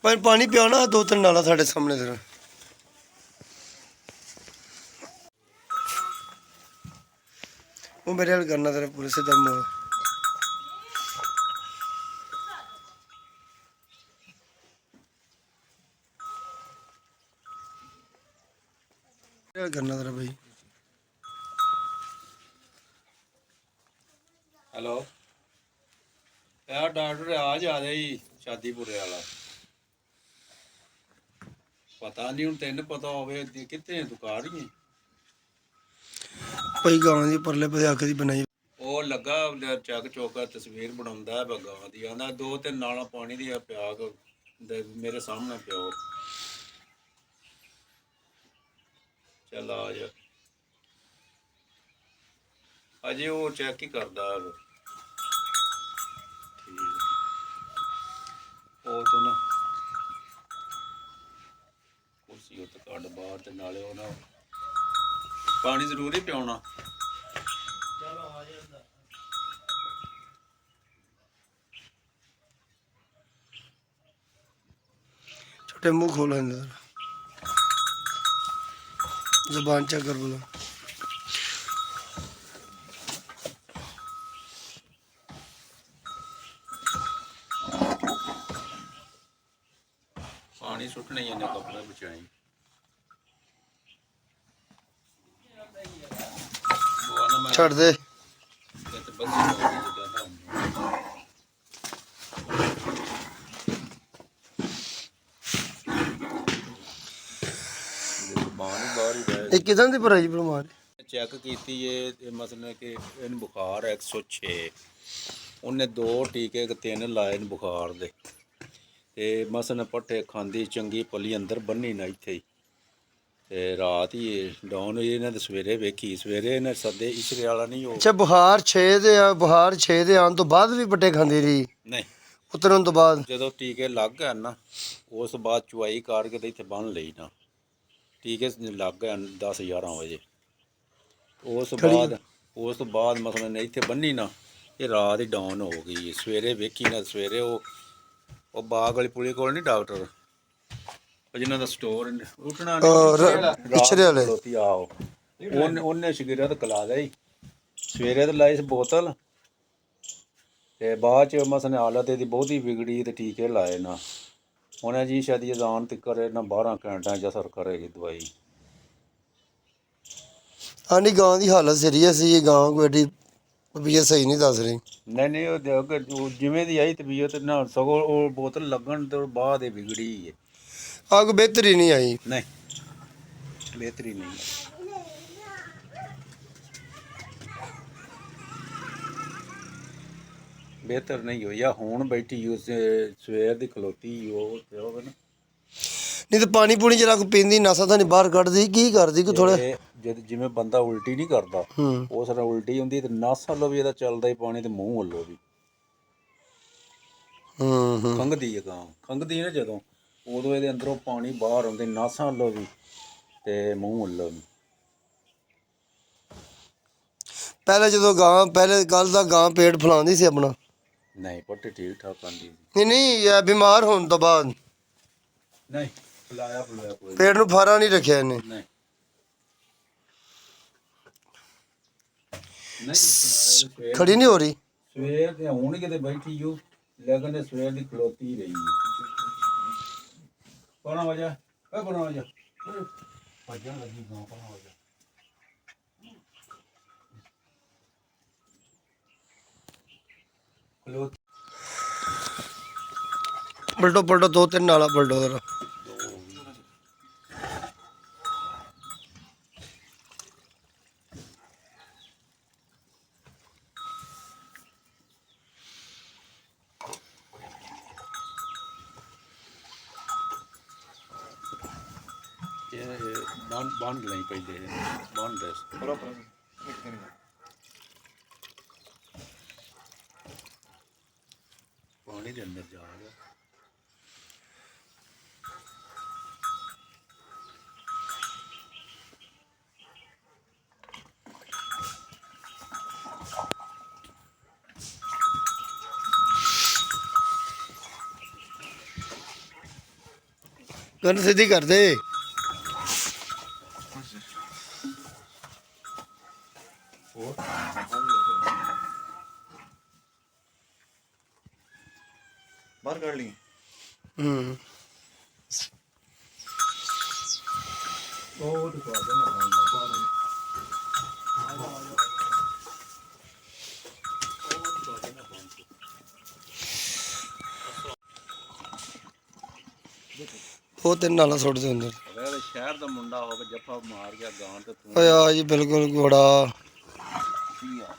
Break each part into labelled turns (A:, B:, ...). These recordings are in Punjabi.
A: पर पानी पिया ना 2-3 नाला साढ़े सामने सर। वो मेरे हाल करना तेरा पूरे से दम हो करना तेरा भाई।
B: हेलो यार डॉक्टर आ जा रहा ही शादीपुरे वाला पता नहीं हूँ तेन पता होवे कितने दुकान ही
A: भाई गांव दी परले पे आके दी बनाई
B: ਉਹ ਲੱਗਾ ਚੱਕ ਚੋਕਾ ਤਸਵੀਰ ਬਣਾਉਂਦਾ ਹੈ ਗਾਂ ਦੀ ਆਂਦਾ 2-3 ਨਾਲਾਂ ਪਾਣੀ ਦੀ ਪਿਆ ਮੇਰੇ ਸਾਹਮਣੇ ਪਿਓ ਚੱਲ ਆ ਜਾ ਅਜੇ ਉਹ ਚੈੱਕ ਹੀ ਕਰਦਾ ਹੈ ਠੀਕ ਉਹ ਤਾਂ ਨਾ ਕੁਰਸੀ ਉੱਤੇ ਕੱਢ ਬਾਹਰ ਤੇ ਨਾਲੇ ਉਹ ਨਾ ਪਾਣੀ ਜ਼ਰੂਰੀ ਪਿਆਉਣਾ ਚਲੋ ਆ ਜਾਂਦਾ
A: छोटे मुंह खोलो अंदर जबान चेक कर बोलो।
B: पानी सुटना ही इन्हें कपड़े बचाई
A: छड़ दे ਇਹ ਕਿਦਾਂ ਦੀ ਭਰਾਈ ਬਿਮਾਰੀ
B: ਚੈੱਕ ਕੀਤੀ ਇਹ ਮਸਲਾ ਕਿ ਇਹਨੂੰ ਬੁਖਾਰ ਹੈ 106 ਉਹਨੇ 2 ਟੀਕੇ 3 ਲਾਏ ਨੇ ਬੁਖਾਰ ਦੇ ਤੇ ਮਸਨ ਪੱਠੇ ਖਾਂਦੀ ਚੰਗੀ ਪਲੀ ਅੰਦਰ ਬੰਨੀ ਨਾ ਇੱਥੇ ਹੀ ਤੇ ਰਾਤ ਹੀ ਡਾਊਨ ਹੋਈ ਇਹਨਾਂ ਦੇ ਸਵੇਰੇ ਵੇਖੀ ਸਵੇਰੇ ਇਹਨੇ ਸੱਦੇ ਇਸਰੇ ਵਾਲਾ ਨਹੀਂ ਉਹ
A: ਅੱਛਾ ਬੁਖਾਰ 6 ਦੇ ਆ ਬੁਖਾਰ 6 ਦੇ ਆਉਣ ਤੋਂ ਬਾਅਦ ਵੀ ਪੱਟੇ ਖਾਂਦੀ ਰਹੀ
B: ਨਹੀਂ
A: ਉਤਰਨ ਤੋਂ ਬਾਅਦ
B: ਜਦੋਂ ਟੀਕੇ ਲੱਗ ਗਏ ਨਾ ਉਸ ਬਾਅਦ ਚੁਆਈ ਕਰਕੇ ਤੇ ਇੱਥੇ ਬੰਨ ਲਈ ਨਾ ਟੀਕੇ ਲੱਗ ਗਏ 10-11 ਵਜੇ ਉਸ ਤੋਂ ਬਾਅਦ ਮਸਲਾ ਨੇ ਇੱਥੇ ਬੰਨੀ ਨਾ ਇਹ ਰਾਤ ਹੀ ਡਾਊਨ ਹੋ ਗਈ ਸਵੇਰੇ ਵੇਖੀ ਨਾ ਸਵੇਰੇ ਉਹ ਬਾਗ ਵਾਲੀ ਪੁਲੀ ਕੋਲ ਨਹੀਂ ਡਾਕਟਰ ਜਿਨ੍ਹਾਂ ਦਾ ਸਟੋਰ ਉੱਠਣਾ
A: ਪਿਛੜੇ ਵਾਲੇ
B: ਆਓ ਉਹਨੇ ਸ਼ਗਿਰਦ ਕਲਾ ਲਈ ਸਵੇਰੇ ਤੇ ਲਾਈ ਬੋਤਲ ਤੇ ਬਾਅਦ ਚ ਮਸਲਾ ਹਾਲਤ ਇਹਦੀ ਬਹੁਤੀ ਵਿਗੜੀ ਤੇ ਟੀਕੇ ਲਾਏ ਨਾ ਹੁਣ ਜੀ ਸ਼ਾਇਦ ਅਜ਼ਾਨ ਤੱਕ ਨਾ 12 ਘੰਟਿਆਂ ਚ ਅਸਰ ਕਰੇਗੀ ਦਵਾਈ
A: ਆਂਟੀ ਗਾਂ ਦੀ ਹਾਲਤ ਸੀਰੀਅਸ ਸੀ ਗਾਂ ਕੋਈ ਐਡੀ ਤਬੀਅਤ ਸਹੀ ਨਹੀਂ ਦੱਸ ਰਹੀ
B: ਨਹੀਂ ਉਹ ਜਿਵੇਂ ਦੀ ਆਈ ਤਬੀਅਤ ਨਾ ਸਗੋਂ ਉਹ ਬੋਤਲ ਲੱਗਣ ਤੋਂ ਬਾਅਦ ਇਹ ਵਿਗੜੀ ਹੈ
A: ਆਗ ਬਿਹਤਰੀ ਨਹੀਂ ਆਈ
B: ਨਹੀਂ ਬਿਹਤਰੀ ਨਹੀਂ ਬਿਹਤਰ ਨਹੀਂ ਹੋਈ ਆ ਹੁਣ ਬੈਠੀ ਉਸ ਸਵੇਰ ਦੀ ਖਲੋਤੀ ਉਹ ਤੇ ਹੋਵੇ ਨਾ
A: ਨਹੀਂ ਤੇ ਪਾਣੀ ਪੂਣੀ ਜਰਾ ਕੋ ਪੀਂਦੀ ਨਸਾਂ ਤਾਂ ਨਹੀਂ ਬਾਹਰ ਕੱਢਦੀ ਕੀ ਕਰਦੀ ਕੋ ਥੋੜਾ
B: ਜਦ ਜਿਵੇਂ ਬੰਦਾ ਉਲਟੀ ਨਹੀਂ ਕਰਦਾ ਉਸ ਤਰ੍ਹਾਂ ਉਲਟੀ ਹੁੰਦੀ ਤੇ ਨਸ ਵੱਲੋਂ ਵੀ ਇਹਦਾ ਚੱਲਦਾ ਹੀ ਪਾਣੀ ਤੇ ਮੂੰਹ ਵੱਲੋਂ ਵੀ ਖੰਘਦੀ ਹੈ ਗਾਂ ਖੰਘਦੀ ਨਾ ਜਦੋਂ ਉਦੋਂ ਇਹਦੇ ਅੰਦਰੋਂ ਪਾਣੀ ਬਾਹਰ ਆਉਂਦੇ ਨਾਸਾਂ ਵੱਲੋਂ ਵੀ ਤੇ ਮੂੰਹ ਵੱਲੋਂ ਵੀ
A: ਪਹਿਲੇ ਜਦੋਂ ਗਾਂ ਪਹਿਲੇ ਕੱਲ ਦਾ ਗਾਂ ਪੇਟ ਫਲਾਉਂਦੀ ਸੀ ਆਪਣਾ
B: ਨਹੀਂ ਪੱਟੇ ਠੀਕ ਠਾਕ ਆਂਦੀ
A: ਨਹੀਂ ਇਹ ਬਿਮਾਰ ਹੋਣ ਤੋਂ ਬਾਅਦ
B: ਨਹੀਂ ਫੁਲਾਇਆ ਕੋਈ
A: ਪੇਟ ਨੂੰ ਫਾਰਾ ਨਹੀਂ ਰੱਖਿਆ ਇਹਨੇ
B: ਨਹੀਂ
A: ਖੜੀ ਨਹੀਂ ਹੋ ਰਹੀ
B: ਸਵੇਰ ਤੇ ਹੁਣ ਕਿਤੇ ਬੈਠੀ ਜੋ ਲੇਕਿਨ ਸਵੇਰ ਦੀ ਖਲੋਤੀ ਰਹੀ ਕੋਣਾ ਵਜਾ ਕੋਣਾ ਵਜਾ ਭੱਜਣ ਲੱਗੀ ਗਾਂ ਕੋਣਾ ਵਜਾ
A: ਪਲਟੋ ਪਲਟੋ 2-3 ਨਾਲਾ ਪਲਟੋ ਜਰਾ
B: ਬੰਦ ਲਈ ਪਹਿਲੇ ਬੰਦ ਪਾਣੀ ਦੇ ਅੰਦਰ ਜਾ ਰਿਹਾ
A: ਤੈਨੂੰ ਸਿੱਧੀ ਕਰ ਦੇ।
C: ਬਾਹਰ ਕੱਢ ਲਈ।
A: ਹੂੰ
B: ਉਹ ਦਿਖਾ ਦੇਣਾ ਬਾਹਰ
A: ਉਹ ਤਿੰਨ ਨਾਲਾਂ ਸੁੱਟ ਦੇ ਅੰਦਰ।
B: ਅਗਰ ਸ਼ਹਿਰ ਦਾ ਮੁੰਡਾ ਹੋਵੇ ਜੱਫਾ ਮਾਰ ਗਿਆ ਗਾਂ ਤੇ ਤੂੰ
A: ਓਏ ਆ ਜੀ ਬਿਲਕੁਲ ਘੋੜਾ।
B: ਕੀ ਆ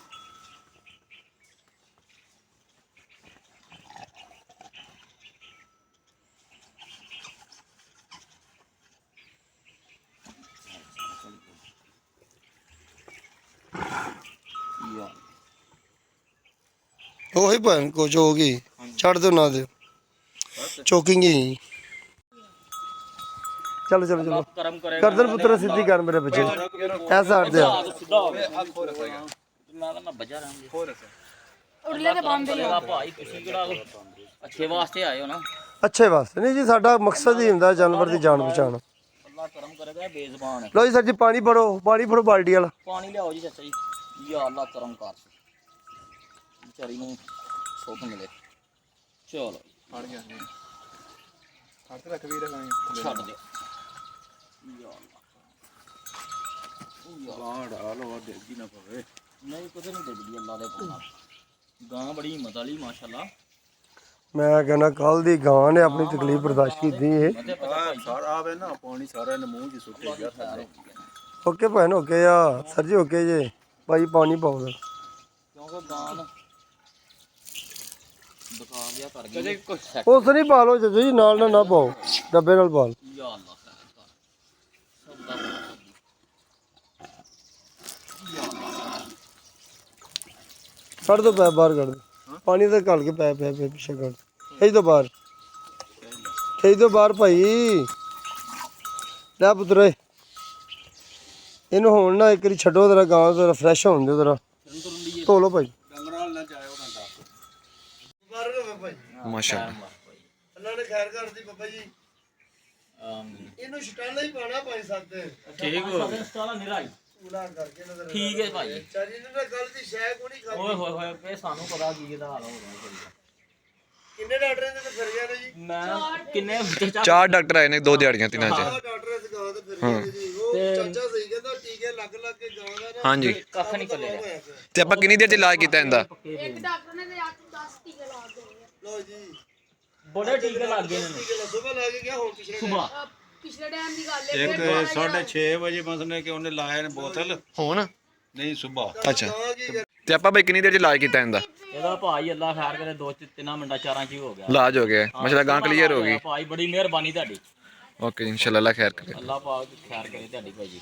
A: ਉਹੀ ਭੈਣ ਕੁਝ ਹੋ ਗਈ। ਛੱਡ ਦਿਓ ਨਾ ਦਿਓ ਚੋਕਿੰਗ ਹੀ। ਚਲੋ ਚਲੋ ਚਲੋ
D: ਕਰਮ ਕਰੇ
A: ਕਰਦਨ ਪੁੱਤਰ ਸਿੱਧੀ ਕਰ ਮੇਰੇ ਬੱਚੇ ਐਸਾ ਹਟ ਜਾ।
D: ਸਿੱਧਾ ਹੋ ਗਿਆ ਮੈਂ ਤਾਂ ਬਜਾ ਰਾਂਗੇ ਉਰਲੇ ਦੇ ਬੰਦੇ ਆ ਭਾਈ ਤੁਸੀਂ ਕਿਹੜਾ ਅੱਛੇ ਵਾਸਤੇ ਆਏ ਹੋ ਨਾ।
A: ਅੱਛੇ ਵਾਸਤੇ ਨਹੀਂ ਜੀ, ਸਾਡਾ ਮਕਸਦ ਹੀ ਹੁੰਦਾ ਜਾਨਵਰ ਦੀ ਜਾਨ ਬਚਾਉਣਾ।
D: ਅੱਲਾ ਕਰਮ ਕਰੇਗਾ ਬੇਜ਼ਬਾਨ ਹੈ।
A: ਲਓ ਜੀ ਸਰ ਜੀ ਪਾਣੀ ਫੜੋ ਬਾਲਟੀ ਵਾਲਾ।
D: ਪਾਣੀ ਲਿਆਓ ਜੀ ਚਾਚਾ ਜੀ। ਯਾ ਅੱਲਾ ਕਰਮ ਕਰ ਵਿਚਾਰੀ ਨੂੰ ਸੁੱਖ ਮਿਲੇ। ਚਲੋ
C: ਫੜ ਗਿਆ ਹੱਥ ਰੱਖ ਵੀ ਰਖਾਂਗੇ
D: ਛੱਡ ਦਿਓ। ਯਾ ਅੱਲਾ
B: ਗਾਂ ਢਾਲ ਉਹ ਡੇਗੀ ਨਾ ਪਵੇ।
D: ਨਹੀਂ ਕੁਝ ਨਹੀਂ ਡਿੱਗਦੀ ਅੱਲਾ ਦੇ ਕੋਲ। ਗਾਂ ਬੜੀ ਹਿੰਮਤ ਵਾਲੀ ਮਾਸ਼ਾਅੱਲਾ।
A: ਮੈਂ ਕਹਿੰਦਾ ਕੱਲ ਦੀ ਗਾਂ ਨੇ ਆਪਣੀ ਤਕਲੀਫ ਬਰਦਾਸ਼ਤ ਕੀਤੀ ਇਹ।
B: ਸਾਰਾ ਆਵੇ ਨਾ ਪਾਣੀ ਸਾਰਾ ਇਹਨੇ ਮੂੰਹ 'ਚ ਸੁੱਟੇ ਗਿਆ ਥੱਲੇ।
A: ਓਕੇ ਭੈਣ ਓਕੇ ਆ ਸਰ ਜੀ ਓਕੇ ਜੇ ਭਾਈ ਪਾਣੀ ਪਾਓ ਸਰ।
D: ਕਿਉਂਕਿ ਗਾਂ ਨਾ ਬਕਾ ਗਿਆ ਕਰ ਗਈ ਕੁਝ ਸੈੱਟ।
A: ਉਸ ਨਹੀਂ ਪਾ ਲਓ ਜੀ ਨਾਲ ਨਾ ਪਾਓ ਡੱਬੇ ਨਾਲ ਪਾ ਲਓ।
D: ਯਾ ਅੱਲਾ ਖੈਰ ਕਰ ਸਭ ਦਾ ਭਲਾ ਕਰਦੀ। ਯਾ ਅੱਲਾ
A: ਕੱਢ ਦੋ ਪੈ ਬਾਹਰ ਕੱਢ ਦੋ ਪਾਣੀ ਤਾਂ ਘਲ ਕੇ ਪੈ ਪਿੱਛੇ ਕੱਢ ਖਿੱਚ ਦੋ ਬਾਹਰ ਭਾਈ। ਲੈ ਪੁੱਤਰੇ ਇਹਨੂੰ ਹੁਣ ਨਾ ਇੱਕ ਵਾਰੀ ਛੱਡੋ ਜਰਾ ਗਾਂ ਜਰਾ ਫਰੈਸ਼ ਹੋਣ ਦਿਓ ਜਰਾ। ਧੋ ਲਓ ਭਾਈ।
B: ਡੰਗਰਾਂ ਨਾਲ ਨਾ ਜਾਇਓ ਨਾ ਦੱਸ।
C: ਮਾਸ਼ਾਅੱਲਾ।
A: ਅੱਲਾ ਨੇ ਖੈਰ ਕਰਦੀ ਬਾਬਾ ਜੀ।
D: ਆਮੀਨ।
A: ਇਹਨੂੰ ਛਟਾਲਾ ਹੀ ਪਾਣਾ ਭਾਈ ਸਕਦੇ
D: ਠੀਕ ਹੋ ਗਿਆ ਸਾਲਾ ਨਿਰਾਈ।
A: ਪੂਰਾ ਕਰਕੇ ਨਜ਼ਰ
D: ਠੀਕ ਹੈ ਭਾਈ।
A: ਚਾਰੀ ਨੇ ਤਾਂ ਗੱਲ ਦੀ ਸ਼ੈ ਕੋ ਨਹੀਂ ਖਾਦੀ।
D: ਓਏ ਹੋਏ ਹੋਏ ਪੇ ਸਾਨੂੰ ਪਤਾ ਕੀ ਇਹਦਾ ਹਾਲ ਹੋ ਰਿਹਾ।
A: ਕਿੰਨੇ ਡਾਕਟਰਾਂ ਦੇ ਤੇ ਫਿਰ ਗਏ ਨੇ ਜੀ?
D: ਮੈਂ ਕਿੰਨੇ
C: ਚਾਰ ਡਾਕਟਰ ਆਏ ਨੇ 2 ਦਿਹਾੜੀਆਂ 3 ਚ।
A: ਡਾਕਟਰ ਇਸ ਗਾਂ ਤੇ ਫਿਰ ਗਏ ਜੀ। ਉਹ ਚਾਚਾ ਸਹੀ ਕਹਿੰਦਾ ਟੀਕੇ ਲੱਗ ਕੇ ਗਾਂ ਦਾ ਨਾ
C: ਹਾਂਜੀ
D: ਕੱਖ ਨਹੀਂ ਪੱਲੇ।
C: ਤੇ ਆਪਾਂ ਕਿੰਨੀ ਦੇਰ ਚ ਇਲਾਜ ਕੀਤਾ ਇਹਦਾ?
E: ਇੱਕ ਡਾਕਟਰ ਨੇ ਤੇ 10 ਟੀਕੇ ਲਾ ਦਿੱਤੇ।
A: ਲੋ ਜੀ
D: ਬੜੇ ਟੀਕੇ ਲੱਗ ਗਏ ਨੇ
A: ਟੀਕੇ ਸੁਬਹ ਲਾ ਕੇ ਗਿਆ ਹੁਣ ਪਿਛਲੇ
D: ਸੁਬਾ।
E: ਪਿਛਲੇ ਟਾਈਮ ਦੀ ਗੱਲ ਹੈ।
B: ਇੱਕ 6:30 ਵਜੇ ਮਸਨੇ ਕਿ ਉਹਨੇ ਲਾਇਆ ਨੇ ਬੋਤਲ
C: ਹੁਣ
B: ਨਹੀਂ ਸੁਬਾ।
C: ਅੱਛਾ ਤੇ ਆਪਾਂ ਬਈ ਕਿੰਨੀ ਦੇਰ ਚ ਇਲਾਜ ਕੀਤਾ ਇਹਦਾ?
D: ਇਹਦਾ ਭਾਈ ਅੱਲਾ ਖੈਰ ਕਰੇ 2-3 ਮਿੰਟਾਂ 4 ਚ ਹੀ ਹੋ ਗਿਆ।
C: ਇਲਾਜ ਹੋ ਗਿਆ ਮਸਲਾ ਗਾਂ ਕਲੀਅਰ ਹੋ ਗਈ।
D: ਭਾਈ ਬੜੀ ਮਿਹਰਬਾਨੀ ਤੁਹਾਡੀ।
C: ਓਕੇ ਇਨਸ਼ਾਅੱਲਾ ਅੱਲਾ ਖੈਰ ਕਰੇ।
D: ਅੱਲਾ ਪਾਕ ਖੈਰ ਕਰੇ ਤੁਹਾਡੀ ਭਾਈ ਜੀ।